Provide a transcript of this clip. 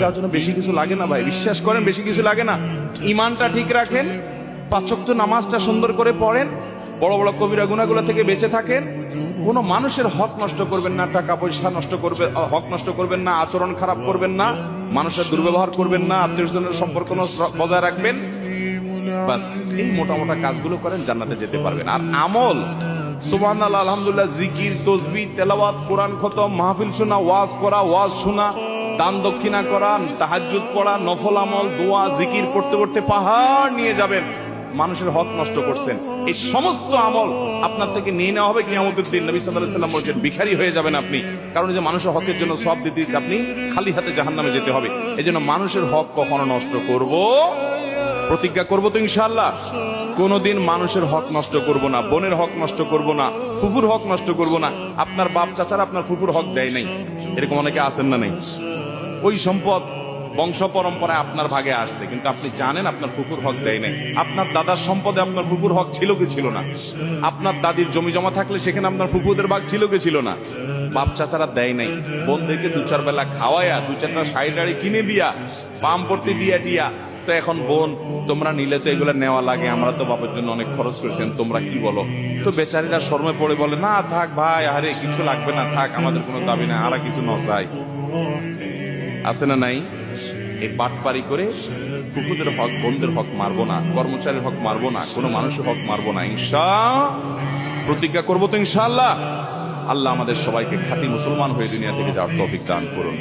যাওয়ার জন্য বেশি কিছু লাগে না ভাই, বিশ্বাস করেন বেশি কিছু লাগে না। ইমানটা ঠিক রাখেন, 5 ওয়াক্ত নামাজটা সুন্দর করে পড়েন, বড় বড় কবিরা গুনাহগুলো থেকে বেঁচে থাকেন, কোনো মানুষের হক নষ্ট করবেন না, টাকা পয়সা নষ্ট করবে হক নষ্ট করবেন না, আচরণ খারাপ করবেন না, মানুষের দুর্ব্যবহার করবেন না, আত্মীয়স্বজনের সম্পর্ক বজায় রাখবেন। বাস এই মোটা মোটা কাজগুলো করেন, জান্নাতে যেতে পারবেন। আর আমল সুবহানাল্লাহ, আলহামদুলিল্লাহ, জিকির, তাসবিহ, তেলাওয়াত, কোরআন খতম, মাহফিল শোনা, ওয়াজ করা, ওয়াজ শোনা, দান দক্ষিণা করা, তাহাজ্জুদ পড়া, নফল আমল, দোয়া, জিকির করতে করতে পাহাড় নিয়ে যাবেন। মানুষের হক নষ্ট করছেন, এই সমস্ত আমল আপনার থেকে নিয়ে নেওয়া হবে কিয়ামতের দিন। নবী সাল্লাল্লাহু আলাইহি ওয়াসাল্লাম বলেছেন ভিখারি হয়ে যাবেন আপনি, কারণ যে মানুষের হকের জন্য সব দিতে আপনি খালি হাতে জাহান্নামে যেতে হবে। এজন্য মানুষের হক কখনো নষ্ট করব, প্রতিজ্ঞা করবো তো ইনশাআল্লাহ, কোনদিন মানুষের হক নষ্ট করব না, বোনের হক নষ্ট করব না, ফুফুর হক নষ্ট করব না। আপনার বাপ চাচারা আপনার ফুফুর হক দেয় নাই, এরকম অনেকে আছেন না? নেই, ওই সম্পদ বংশ পরম্পরায় আপনার ভাগে আসছে, কিন্তু আপনি জানেন আপনার ফুফুর হক দেয় নাই। আপনার দাদার সম্পদে আপনার ফুফুর হক ছিল কি ছিল না? আপনার দাদির জমি জমা থাকলে সেখানে আপনার ফুফুদের ভাগ ছিল কি ছিল না? বাপ চাচারা দেয় নাই, বোনদেরকে 2-4 বেলা খাওয়ায়া, 2-4টা শাড়ি টাড়ি কিনে দিয়া, পাম পড়তে দিয়া টিয়া, তো এখন বোন তোমরা নিলে তো এগুলো নেওয়া লাগে, আমরা তো বাবার জন্য অনেক খরচ করেছেন, তোমরা কি বলো? তো বেচারীরা শর্মে পড়ে বলে, না থাক ভাই, আরে কিছু লাগবে না, থাক, আমাদের কোনো দাবি না, আর কিছু নচাই। আছে না নাই? এই বাটপারি করে কুকুরদের হক, বোনদের হক মারবো না, কর্মচারীর হক মারবো না, কোনো মানুষের হক মারবো না, প্রতিজ্ঞা করবো তো ইনশাআল্লাহ। আল্লাহ আমাদের সবাইকে খাঁটি মুসলমান হয়ে দুনিয়া থেকে যাওয়ার তৌফিক দান করুন।